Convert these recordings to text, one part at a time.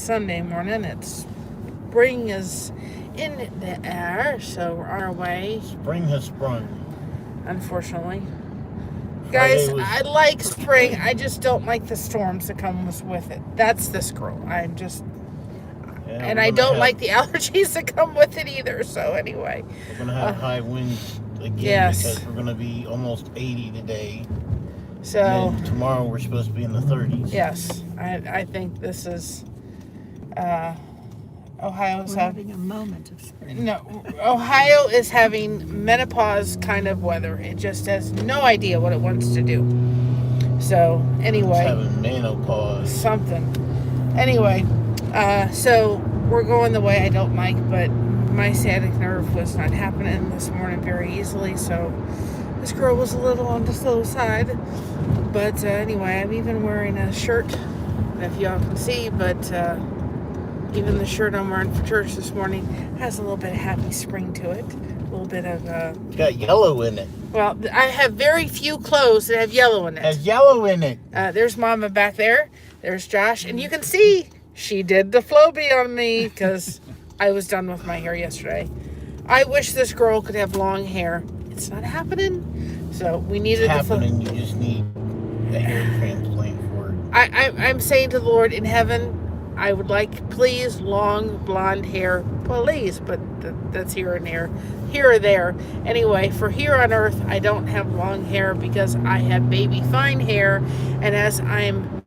Sunday morning. Spring is in the air, so we're on our way. Spring has sprung. Unfortunately. Guys, I like spring. I just don't like the storms that come with it. That's this girl. And I don't like the allergies that come with it either. So anyway. We're going to have high winds again because we're going to be almost 80 today. So and then tomorrow we're supposed to be in the 30s. Yes. I think this is Ohio's having a moment of spring. No, Ohio is having menopause kind of weather. It just has no idea what it wants to do. So anyway, it's having menopause. Something. Anyway, so we're going the way I don't like, but my sciatic nerve was not happening this morning very easily. So this girl was a little on the slow side. But anyway, I'm even wearing a shirt, if y'all can see, but even the shirt I'm wearing for church this morning has a little bit of happy spring to it. A little bit of... It's got yellow in it. Well, I have very few clothes that have yellow in it. It has yellow in it. There's Mama back there. There's Josh. And you can see she did the Flowbee on me because I was done with my hair yesterday. I wish this girl could have long hair. It's not happening. So we needed... It's happening. You just need a hair transplant for it. I'm saying to the Lord in heaven... I would like, please, long blonde hair, please, but that's here and there, here or there. Anyway, for here on earth, I don't have long hair because I have baby fine hair, and as I'm,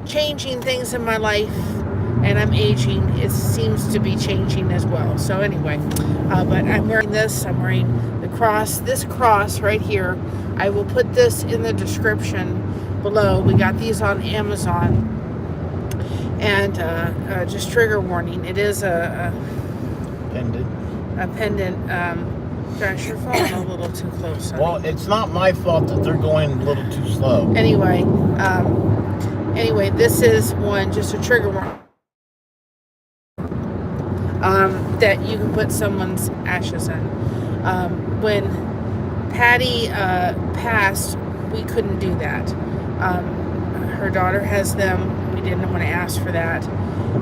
changing things in my life, and I'm aging, it seems to be changing as well. So anyway, but I'm wearing this, I'm wearing the cross, this cross right here. I will put this in the description below. We got these on Amazon, and just trigger warning, it is a pendant. Gosh, you're falling a little too close, honey. Well, it's not my fault that they're going a little too slow. Anyway, this is one, just a trigger warning, that you can put someone's ashes in. When Patty passed, we couldn't do that. Her daughter has them. We didn't want to ask for that.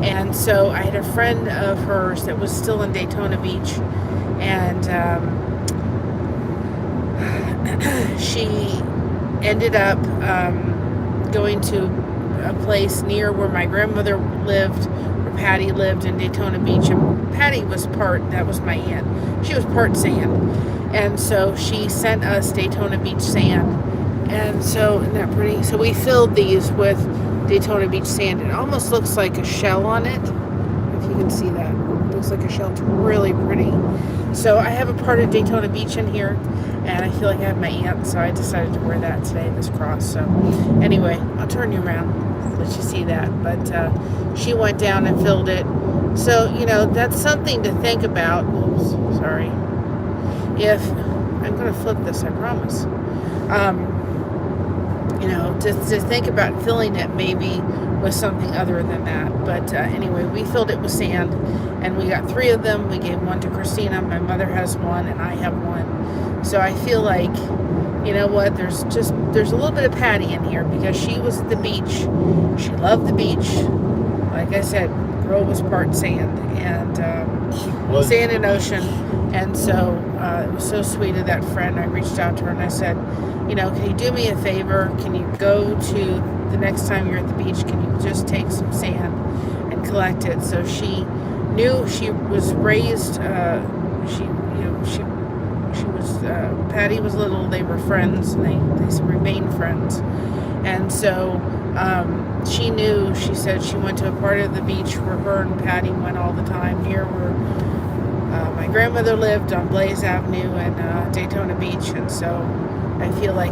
And so I had a friend of hers that was still in Daytona Beach, and she ended up going to a place near where my grandmother lived, where Patty lived in Daytona Beach. And Patty was that was my aunt. She was part sand. And so she sent us Daytona Beach sand. And so, isn't that pretty? So we filled these with Daytona Beach sand. It almost looks like a shell on it. If you can see that. It looks like a shell. It's really pretty. So I have a part of Daytona Beach in here. And I feel like I have my aunt. So I decided to wear that today, this cross. So anyway, I'll turn you around. Let you see that. But she went down and filled it. So, that's something to think about. Oops, sorry. I'm going to flip this, I promise. To think about filling it maybe with something other than that. But anyway, we filled it with sand, and we got 3 of them. We gave one to Christina. My mother has one, and I have one. So I feel like, there's a little bit of Patty in here because she was at the beach. She loved the beach. Like I said, girl was part sand and sand and ocean. And so it was so sweet of that friend. I reached out to her and I said, can you do me a favor? Can you go to the next time you're at the beach? Can you just take some sand and collect it? So she knew she was raised. Patty was little. They were friends. And they remained friends. And so she knew. She said she went to a part of the beach where her and Patty went all the time. Here where my grandmother lived on Blaze Avenue in Daytona Beach, and so I feel like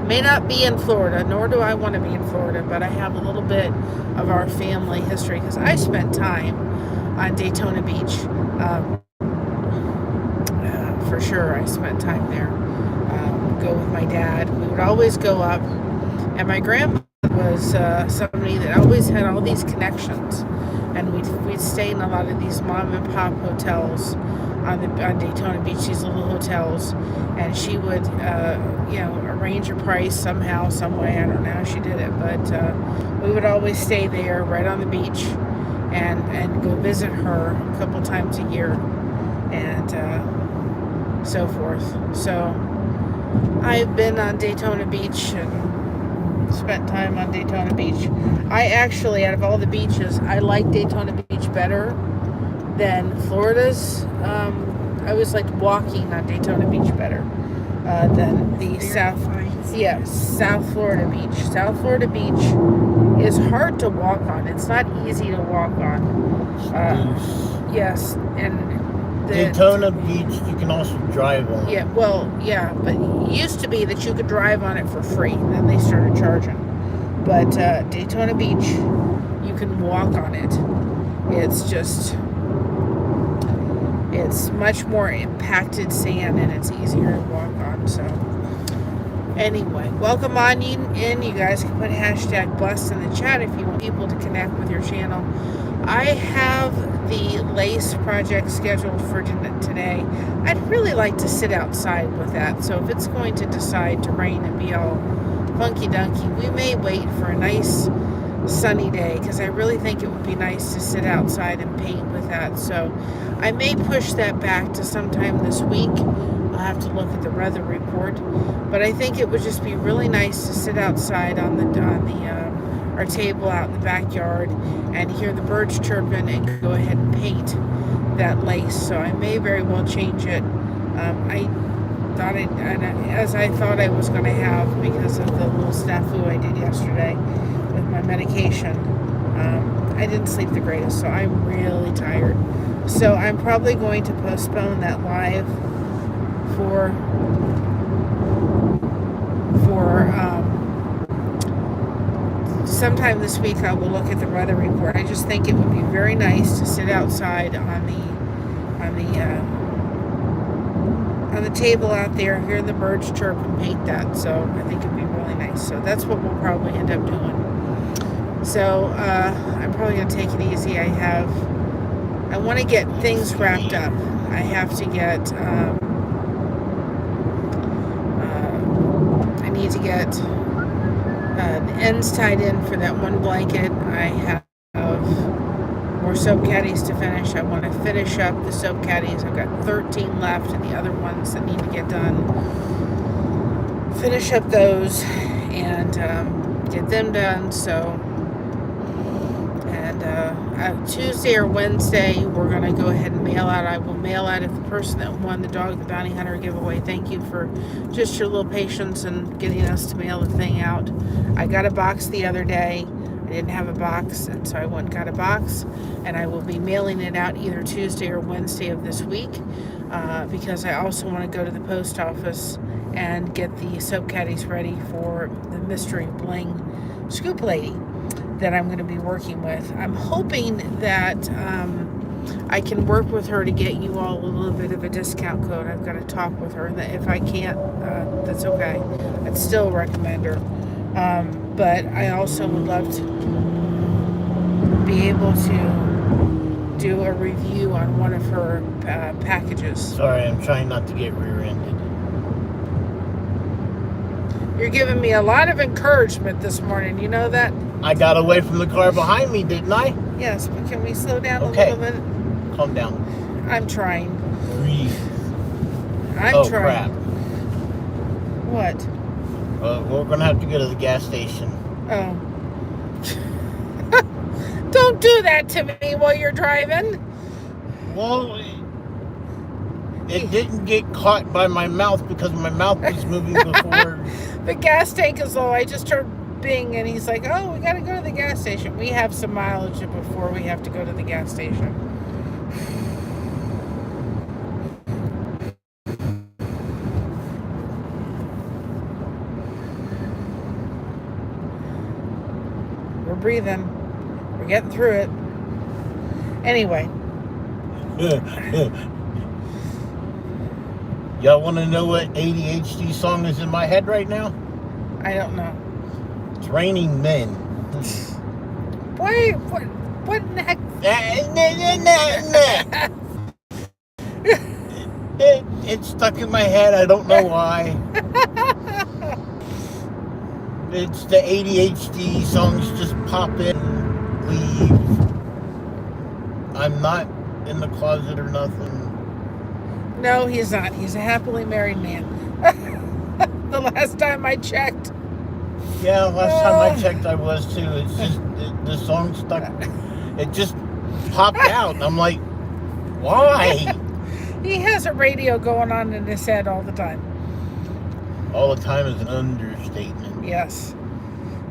may not be in Florida, nor do I want to be in Florida, but I have a little bit of our family history because I spent time on Daytona Beach. For sure, I spent time there. Go with my dad. We would always go up, and my grandma was somebody that always had all these connections and we'd stay in a lot of these mom and pop hotels on Daytona Beach, these little hotels, and she would arrange a price somehow, some way. I don't know how she did it, but we would always stay there right on the beach and go visit her a couple times a year and so forth. So I've been on Daytona Beach and spent time on Daytona Beach. I actually, out of all the beaches, I like Daytona Beach better than Florida's. I always liked walking on Daytona Beach better than the South Florida Beach. South Florida Beach is hard to walk on. It's not easy to walk on. Yes, and Daytona Beach, you can also drive on. Yeah, well, yeah, but it used to be that you could drive on it for free. Then they started charging. But Daytona Beach, you can walk on it. It's much more impacted sand, and it's easier to walk on. So anyway, welcome on in. You guys can put hashtag blessed in the chat if you want people to connect with your channel. I have the lace project scheduled for today. I'd really like to sit outside with that. So if it's going to decide to rain and be all funky dunky, we may wait for a nice sunny day, because I really think it would be nice to sit outside and paint with that. So I may push that back to sometime this week. I'll have to look at the weather report, but I think it would just be really nice to sit outside on our table out in the backyard and hear the birds chirping and go ahead and paint that lace. So I may very well change it. As I thought I was going to have, because of the little snafu I did yesterday with my medication. I didn't sleep the greatest, so I'm really tired. So I'm probably going to postpone that live for sometime this week. I will look at the weather report. I just think it would be very nice to sit outside on the table out there, hear the birds chirp and paint that. So I think it'd be really nice. So that's what we'll probably end up doing. So I'm probably going to take it easy. I want to get things wrapped up. I have to get I need to get the ends tied in for that one blanket. I have more soap caddies to finish. I want to finish up the soap caddies. I've got 13 left, and the other ones that need to get done. Finish up those and get them done. So, and Tuesday or Wednesday, we're going to go ahead and mail out. I will mail out if the person that won the Dog the Bounty Hunter giveaway. Thank you for just your little patience and getting us to mail the thing out. I got a box the other day. I didn't have a box, and so I went and got a box, and I will be mailing it out either Tuesday or Wednesday of this week, because I also want to go to the post office and get the soap caddies ready for the mystery bling scoop lady that I'm going to be working with. I'm hoping that I can work with her to get you all a little bit of a discount code. I've got to talk with her, and that if I can't, that's okay. I'd still recommend her. But I also would love to be able to do a review on one of her packages. Sorry, I'm trying not to get rear-ended. You're giving me a lot of encouragement this morning. You know that? I got away from the car behind me, didn't I? Yes, but can we slow down Okay. a little bit? Calm down. I'm trying. Breathe. I'm trying. Crap. What? We're going to have to go to the gas station. Oh. Don't do that to me while you're driving. Well, it didn't get caught by my mouth because my mouth was moving before. The gas tank is low. I just heard bing, and he's like, oh, we got to go to the gas station. We have some mileage before we have to go to the gas station. We're breathing. We're getting through it. Anyway. Y'all want to know what ADHD song is in my head right now? I don't know. It's Raining Men. Why? What? What in the heck? It's stuck in my head. I don't know why. It's the ADHD songs just pop in, leave. I'm not in the closet or nothing. No, he's not. He's a happily married man. The last time I checked. Yeah, last time I checked I was too. It's just, the song stuck. It just popped out. And I'm like, why? He has a radio going on in his head all the time. All the time is an understatement. Yes.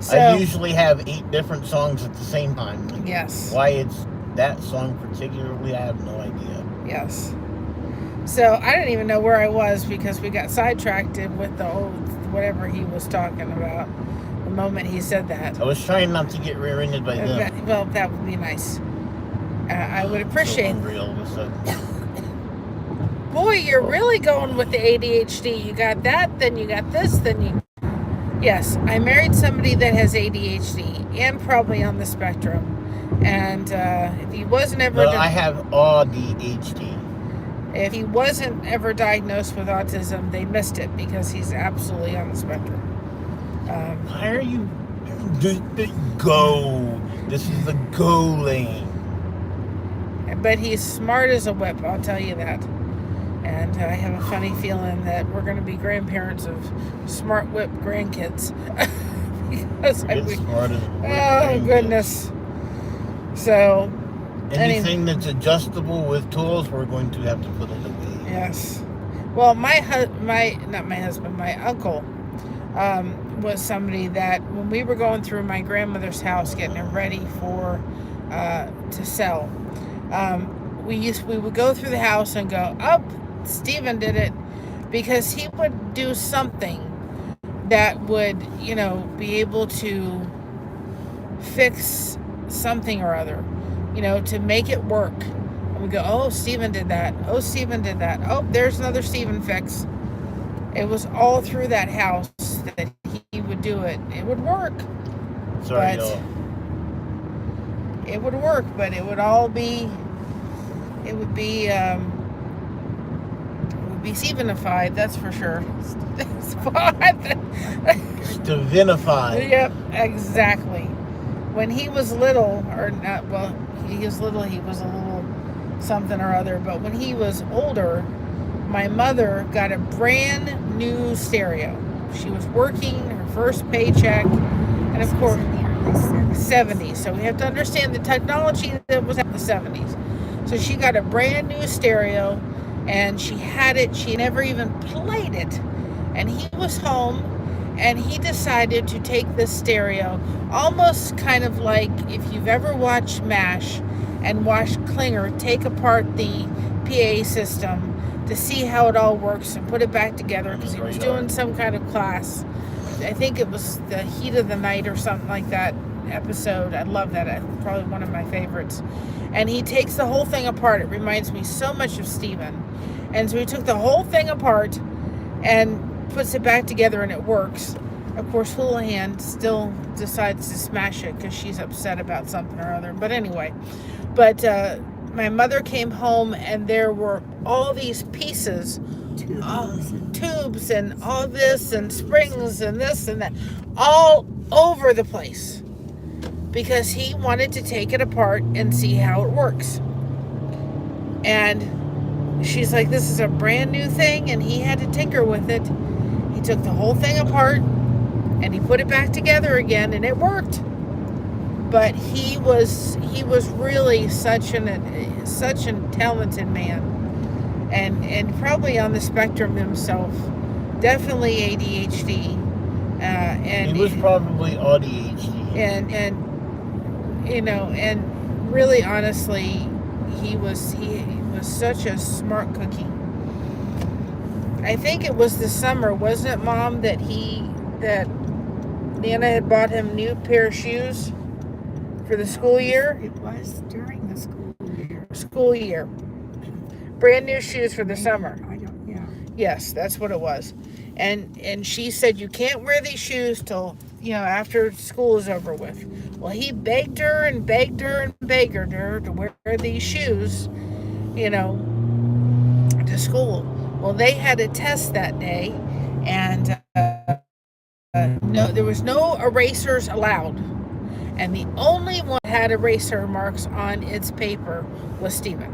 So, I usually have 8 different songs at the same time. Yes. Why it's that song particularly, I have no idea. Yes. So I didn't even know where I was because we got sidetracked with the old whatever he was talking about the moment he said that. I was trying not to get rear-ended by them. Well, that would be nice. I would appreciate it. So hungry all of a sudden. Boy, you're really going with the ADHD. You got that, then you got this, then you... Yes, I married somebody that has ADHD and probably on the spectrum. And if he wasn't ever... No, I have ADHD. If he wasn't ever diagnosed with autism, they missed it because he's absolutely on the spectrum. Why are you... Go. This is the go lane. But he's smart as a whip, I'll tell you that. And I have a funny feeling that we're going to be grandparents of smart whip grandkids. Because Smart as a whip. Oh, goodness. So... Anything that's adjustable with tools, we're going to have to put it away. Yes. Well, my uncle was somebody that when we were going through my grandmother's house, getting it ready for to sell, we would go through the house and go, oh, Stephen did it, because he would do something that would, be able to fix something or other. To make it work. And we go, oh, Stephen did that. Oh, Stephen did that. Oh, there's another Stephen fix. It was all through that house that he would do it. It would work. Sorry, y'all. It would work, but it would all be... It would be Stephenified, that's for sure. Stevenified. Yep, exactly. When he was little, or not, well, he was little, he was a little something or other, but when he was older, my mother got a brand new stereo. She was working her first paycheck, and of course, 70s. So we have to understand the technology that was in the 70s. So she got a brand new stereo, and she had it, she never even played it. And he was home, and he decided to take this stereo, almost kind of like if you've ever watched MASH and watched Klinger take apart the PA system to see how it all works and put it back together, because he was doing some kind of class. I think it was the Heat of the Night or something like that episode. I love that. It's probably one of my favorites. And he takes the whole thing apart. It reminds me so much of Steven. And so he took the whole thing apart and puts it back together, and it works. Of course, Houlihan still decides to smash it because she's upset about something or other. But anyway, my mother came home, and there were all these pieces, tubes and all this, and springs and this and that, all over the place, because he wanted to take it apart and see how it works. And she's like, this is a brand new thing, and he had to tinker with it. He took the whole thing apart and he put it back together again, and it worked. But he was really such a talented man, and probably on the spectrum himself. Definitely ADHD. And he was probably ADHD. And really, honestly, he was such a smart cookie. I think it was the summer, wasn't it, Mom, that Nana had bought him a new pair of shoes for the school year? It was during the School year. Brand new shoes for the summer. Yeah. Yes, that's what it was. And she said, you can't wear these shoes till after school is over with. Well, he begged her and begged her and begged her to wear these shoes, to school. Well, they had a test that day, and no, there was no erasers allowed. And the only one that had eraser marks on its paper was Stephen,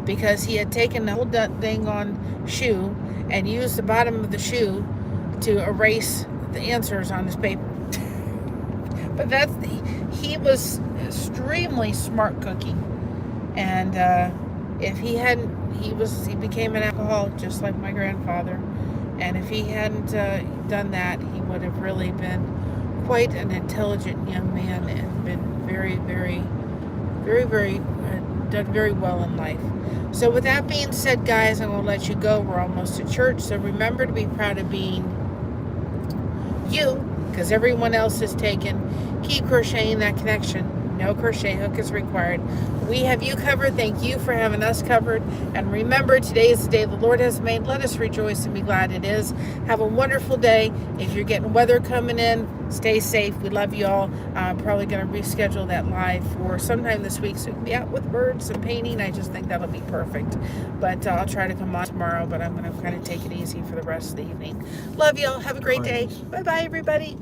because he had taken the whole dang on shoe and used the bottom of the shoe to erase the answers on his paper. But he was extremely smart cookie, and if he hadn't, he became an alcoholic just like my grandfather, and if he hadn't done that, he would have really been quite an intelligent young man and been very, very, very, very done very well in life. So with that being said, guys, I'm going to let you go. We're almost to church, so remember to be proud of being you, because everyone else is taken. Keep crocheting that connection. No crochet hook is required. We have you covered. Thank you for having us covered. And remember, today is the day the Lord has made. Let us rejoice and be glad it is. Have a wonderful day. If you're getting weather coming in, stay safe. We love you all. I'm probably going to reschedule that live for sometime this week, so we can be out with birds and painting. I just think that'll be perfect. But I'll try to come on tomorrow, but I'm going to kind of take it easy for the rest of the evening. Love you all. Have a great day. Bye-bye, everybody.